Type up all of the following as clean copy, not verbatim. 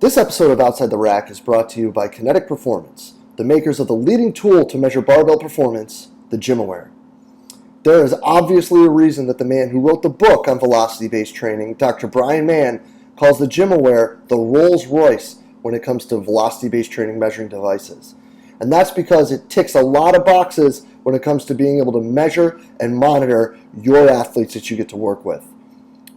This episode of Outside the Rack is brought to you by Kinetic Performance, the makers of the leading tool to measure barbell performance, the Gymaware. There is obviously a reason that the man who wrote the book on velocity-based training, Dr. Brian Mann, calls the Gymaware the Rolls-Royce when it comes to velocity-based training measuring devices. And that's because it ticks a lot of boxes when it comes to being able to measure and monitor your athletes that you get to work with.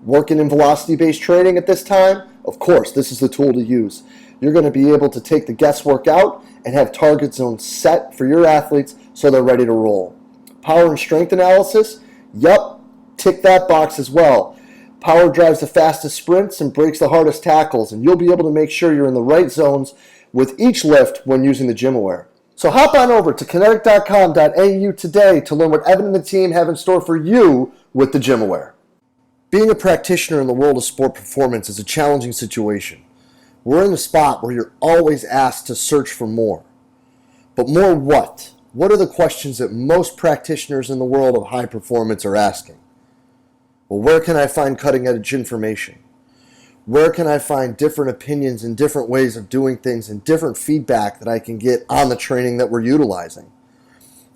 Working in velocity-based training at this time, of course, this is the tool to use. You're going to be able to take the guesswork out and have target zones set for your athletes so they're ready to roll. Power and strength analysis, yup, tick that box as well. Power drives the fastest sprints and breaks the hardest tackles, and you'll be able to make sure you're in the right zones with each lift when using the Gymaware. So hop on over to kinetic.com.au today to learn what Evan and the team have in store for you with the Gymaware. Being a practitioner in the world of sport performance is a challenging situation. We're in a spot where you're always asked to search for more. But more what? What are the questions that most practitioners in the world of high performance are asking? Well, where can I find cutting-edge information? Where can I find different opinions and different ways of doing things and different feedback that I can get on the training that we're utilizing?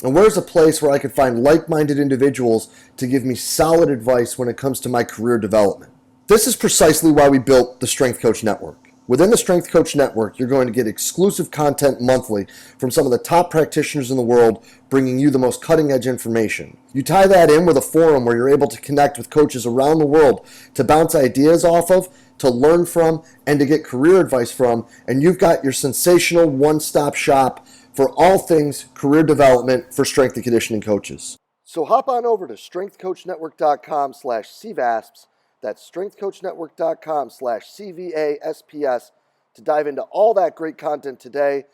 And where's a place where I could find like-minded individuals to give me solid advice when it comes to my career development? This is precisely why we built the Strength Coach Network. Within the Strength Coach Network, you're going to get exclusive content monthly from some of the top practitioners in the world, bringing you the most cutting-edge information. You tie that in with a forum where you're able to connect with coaches around the world to bounce ideas off of, to learn from, and to get career advice from, and you've got your sensational one-stop shop for all things career development for strength and conditioning coaches. So hop on over to strengthcoachnetwork.com/CVASPS. That's strengthcoachnetwork.com/CVASPS to dive into all that great content today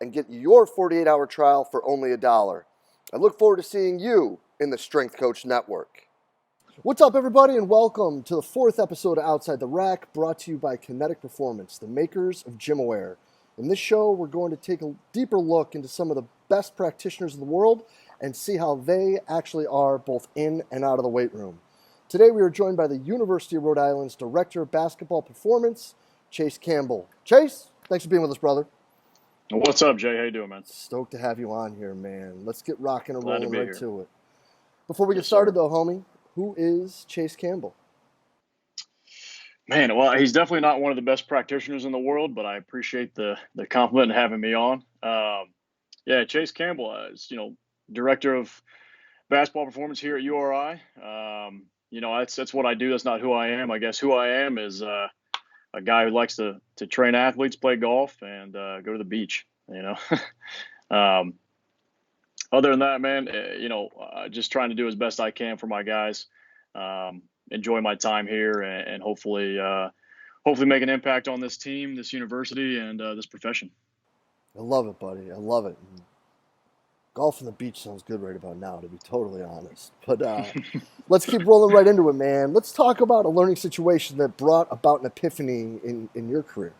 and get your 48-hour trial for only $1. I look forward to seeing you in the Strength Coach Network. What's up, everybody, and welcome to the fourth episode of Outside the Rack, brought to you by Kinetic Performance, the makers of Gymaware. In this show, we're going to take a deeper look into some of the best practitioners in the world and see how they actually are both in and out of the weight room. Today, we are joined by the University of Rhode Island's Director of Basketball Performance, Chase Campbell. Chase, thanks for being with us, brother. What's up, Jay? How you doing, man? Stoked to have you on here, man. Let's get rocking and rolling right to it. Before we get Yes, started, sir. though, homie, who is Chase Campbell? Man, well, he's definitely not one of the best practitioners in the world, but I appreciate the compliment and having me on. Chase Campbell is, director of basketball performance here at URI. That's what I do. That's not who I am. I guess who I am is a guy who likes to train athletes, play golf, and go to the beach. Other than that, man, just trying to do as best I can for my guys. Enjoy my time here and hopefully make an impact on this team, this university, and this profession. I love it, buddy. I love it. Golf on the beach sounds good right about now, to be totally honest. But let's keep rolling right into it, man. Let's talk about a learning situation that brought about an epiphany in your career.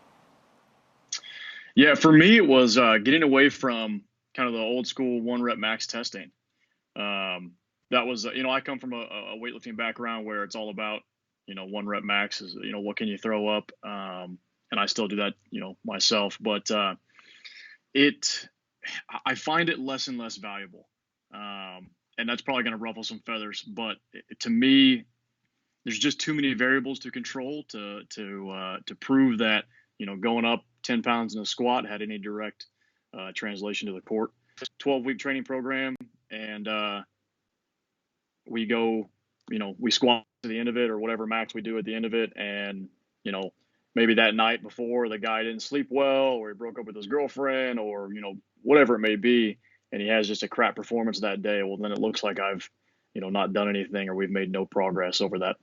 Yeah, for me, it was getting away from kind of the old school one rep max testing. That was, I come from a weightlifting background where it's all about, one rep max is, what can you throw up? And I still do that, myself, but I find it less and less valuable. And that's probably going to ruffle some feathers, but to me, there's just too many variables to control to prove that, going up 10 pounds in a squat had any direct translation to the court. 12-week training program, and we go, we squat to the end of it or whatever max we do at the end of it. And, maybe that night before the guy didn't sleep well, or he broke up with his girlfriend, or, whatever it may be, and he has just a crap performance that day. Well, then it looks like I've, not done anything, or we've made no progress over that,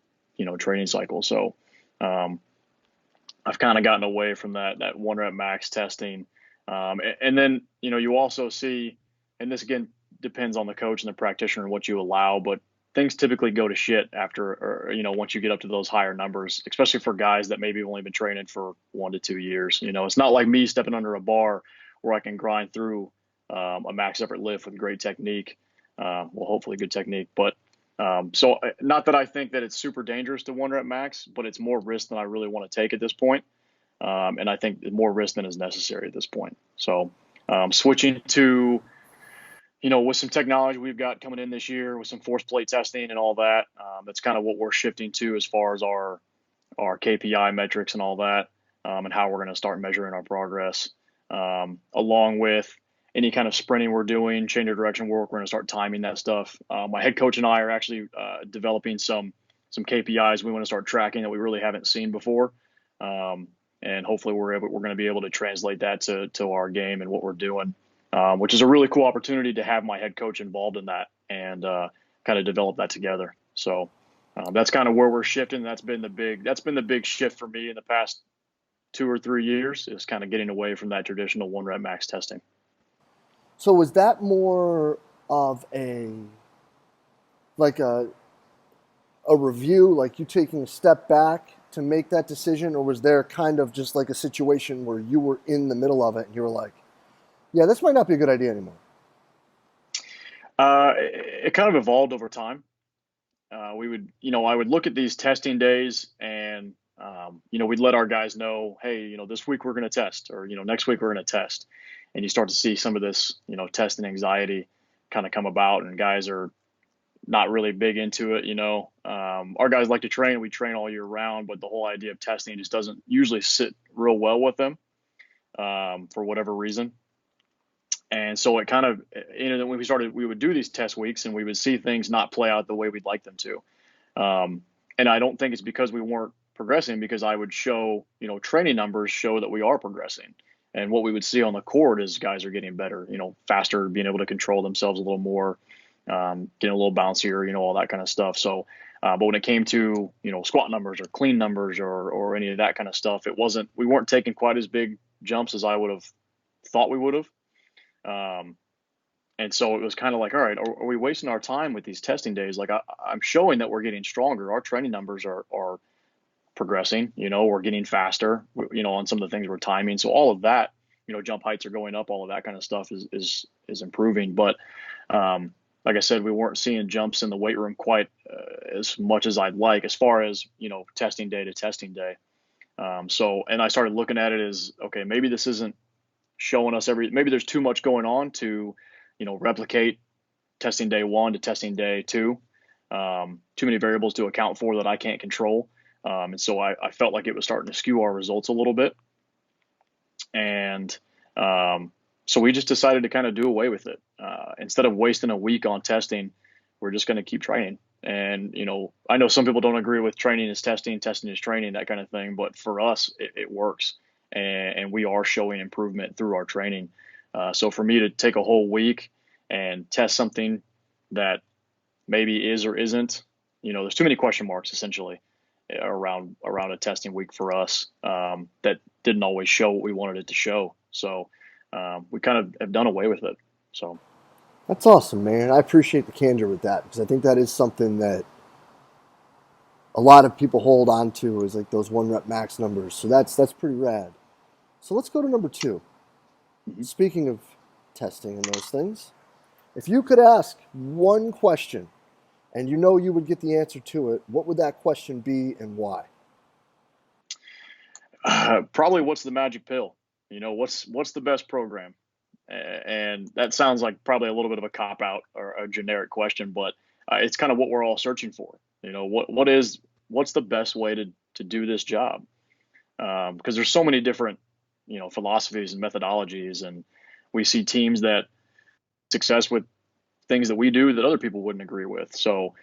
training cycle. So I've kind of gotten away from that one rep max testing. And then, you also see, and this again depends on the coach and the practitioner and what you allow, but things typically go to shit after, or, once you get up to those higher numbers, especially for guys that maybe have only been training for 1 to 2 years. It's not like me stepping under a bar where I can grind through a max effort lift with great technique. Hopefully good technique, but so not that I think that it's super dangerous to one rep max, but it's more risk than I really want to take at this point. And I think more risk than is necessary at this point. So switching to, with some technology we've got coming in this year with some force plate testing and all that, that's kind of what we're shifting to as far as our KPI metrics and all that, and how we're going to start measuring our progress, along with any kind of sprinting we're doing, change of direction work. We're going to start timing that stuff. My head coach and I are actually developing some KPIs we want to start tracking that we really haven't seen before, and hopefully we're going to be able to translate that to our game and what we're doing, which is a really cool opportunity to have my head coach involved in that and kind of develop that together. So that's kind of where we're shifting. That's been the big shift for me in the past 2 or 3 years, is kind of getting away from that traditional one rep max testing. So was that more of like a review, like you taking a step back to make that decision, or was there kind of just like a situation where you were in the middle of it and you were like, yeah, this might not be a good idea anymore? It kind of evolved over time. I would look at these testing days and, we'd let our guys know, hey, this week we're going to test, or, next week we're going to test. And you start to see some of this, testing anxiety kind of come about, and guys are not really big into it. Our guys like to train. We train all year round, but the whole idea of testing just doesn't usually sit real well with them, for whatever reason. And so it kind of, when we would do these test weeks and we would see things not play out the way we'd like them to. And I don't think it's because we weren't progressing, because I would show, training numbers show that we are progressing. And what we would see on the court is guys are getting better, faster, being able to control themselves a little more, getting a little bouncier, all that kind of stuff. So, but when it came to, squat numbers or clean numbers or any of that kind of stuff, we weren't taking quite as big jumps as I would have thought we would have. And so it was kind of like, all right, are we wasting our time with these testing days? Like I'm showing that we're getting stronger. Our training numbers are progressing, we're getting faster, on some of the things we're timing. So all of that, jump heights are going up, all of that kind of stuff is improving. But, like I said, we weren't seeing jumps in the weight room quite as much as I'd like, as far as, testing day to testing day. And I started looking at it as, okay, maybe this isn't showing us maybe there's too much going on to, replicate testing day 1 to testing day 2. Too many variables to account for that I can't control. And so I felt like it was starting to skew our results a little bit. And so we just decided to kind of do away with it. Instead of wasting a week on testing, we're just going to keep training. And, I know some people don't agree with training is testing, testing is training, that kind of thing. But for us, it works. And we are showing improvement through our training. So for me to take a whole week and test something that maybe is or isn't, there's too many question marks essentially around a testing week for us, that didn't always show what we wanted it to show. So we kind of have done away with it. So That's awesome, man. I appreciate the candor with that, because I think that is something that a lot of people hold on to, is like those one rep max numbers. So that's pretty rad. So let's go to number 2. Speaking of testing and those things, if you could ask one question and you would get the answer to it, what would that question be and why? probably what's the magic pill? What's the best program? And that sounds like probably a little bit of a cop out or a generic question, but it's kind of what we're all searching for. What's the best way to do this job? Because there's so many different, philosophies and methodologies, and we see teams that success with things that we do that other people wouldn't agree with. So,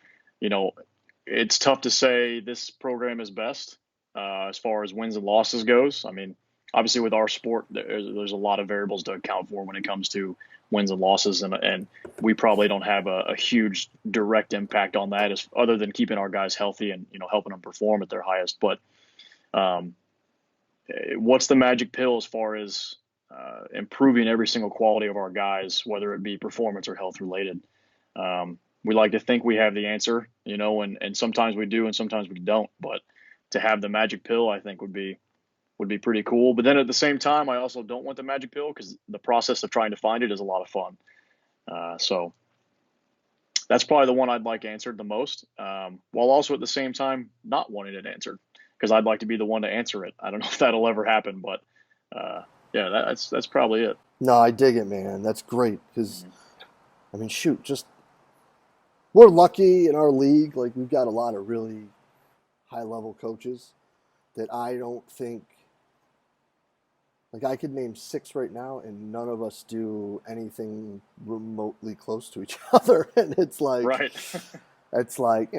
it's tough to say this program is best as far as wins and losses goes. I mean, obviously with our sport, there's a lot of variables to account for when it comes to wins and losses, and we probably don't have a huge direct impact on that, as other than keeping our guys healthy and helping them perform at their highest. But what's the magic pill as far as improving every single quality of our guys, whether it be performance or health related? We like to think we have the answer, and sometimes we do and sometimes we don't. But to have the magic pill, I think would be pretty cool. But then at the same time, I also don't want the magic pill, because the process of trying to find it is a lot of fun. So that's probably the one I'd like answered the most, while also at the same time not wanting it answered, because I'd like to be the one to answer it. I don't know if that'll ever happen, but yeah, that's probably it. No, I dig it, man. That's great because, Mhm. I mean, shoot, just we're lucky in our league. Like, we've got a lot of really high level coaches that I don't think, like, I could name 6 right now, and none of us do anything remotely close to each other. And Right. it's like,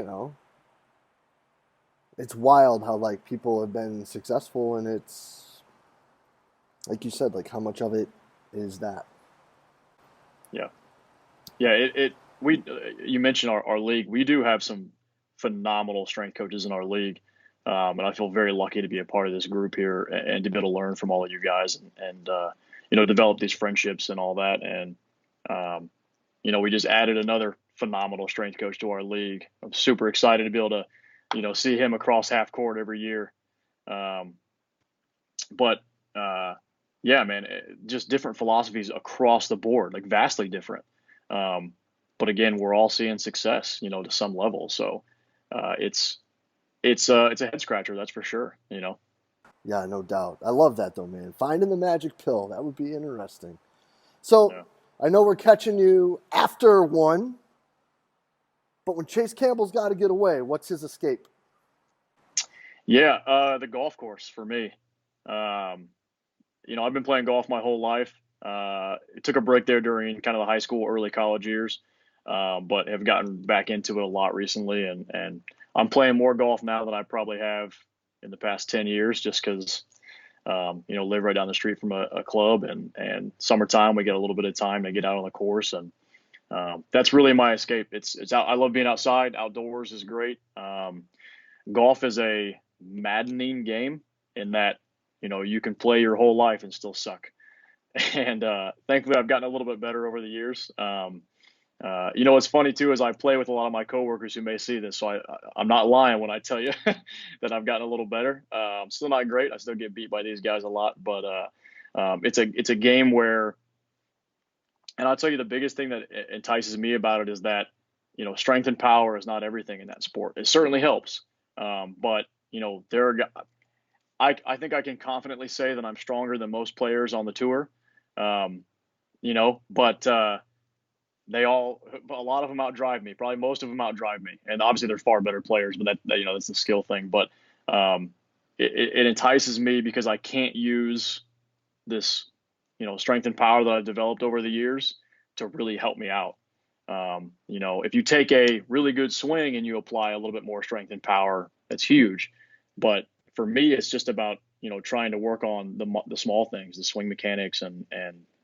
it's wild how, like, people have been successful, and it's, like you said, like, how much of it is that? Yeah. Yeah. We, you mentioned our league. We do have some phenomenal strength coaches in our league. And I feel very lucky to be a part of this group here and to be able to learn from all of you guys and develop these friendships and all that. And, we just added another phenomenal strength coach to our league. I'm super excited to be able to, see him across half court every year. Um, but, yeah, man, just different philosophies across the board, like vastly different. Um, but again, we're all seeing success, to some level. So, it's a head scratcher, that's for sure. Yeah, no doubt. I love that though, man. Finding the magic pill, that would be interesting. So Yeah. I know we're catching you after one, but when Chase Campbell's got to get away, what's his escape? Yeah, the golf course for me. Um, I've been playing golf my whole life. It took a break there during kind of the high school, early college years, but have gotten back into it a lot recently, and I'm playing more golf now than I probably have in the past 10 years, just because live right down the street from a club, and summertime we get a little bit of time to get out on the course, and that's really my escape. It's out. I love being outside. Outdoors is great. Golf is a maddening game in that you can play your whole life and still suck. And thankfully, I've gotten a little bit better over the years. What's funny too is I play with a lot of my coworkers who may see this, so I'm not lying when I tell you that I've gotten a little better. Still not great. I still get beat by these guys a lot, but it's a game where, and I'll tell you the biggest thing that entices me about it is that strength and power is not everything in that sport. It certainly helps, but there are I think I can confidently say that I'm stronger than most players on the tour. Um, but a lot of them outdrive me. Probably most of them outdrive me, and obviously they're far better players. But that's the skill thing. But um, it entices me because I can't use this, strength and power that I've developed over the years to really help me out. If you take a really good swing and you apply a little bit more strength and power, that's huge. But for me, it's just about trying to work on the small things, the swing mechanics and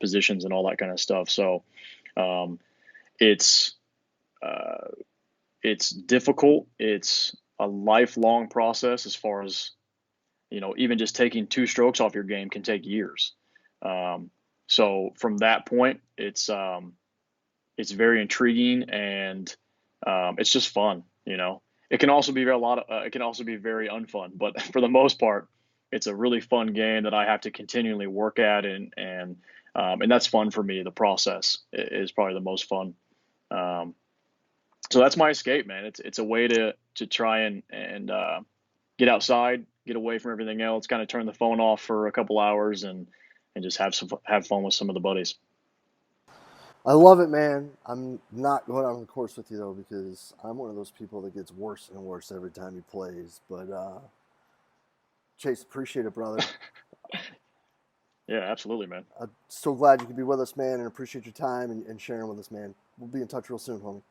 positions and all that kind of stuff. So um, it's uh, it's difficult. It's a lifelong process as far as even just taking 2 strokes off your game can take years. Um, so from that point, it's very intriguing and it's just fun. It can also be it can also be very unfun, but for the most part, it's a really fun game that I have to continually work at, and that's fun for me. The process is probably the most fun. Um, so that's my escape, man. It's a way to try and get outside, get away from everything else, kind of turn the phone off for a couple hours, and just have fun with some of the buddies. I love it, man. I'm not going on the course with you though because I'm one of those people that gets worse and worse every time he plays. But Chase, appreciate it, brother. Yeah, absolutely, man. I'm so glad you could be with us, man, and appreciate your time and sharing with us, man. We'll be in touch real soon, homie.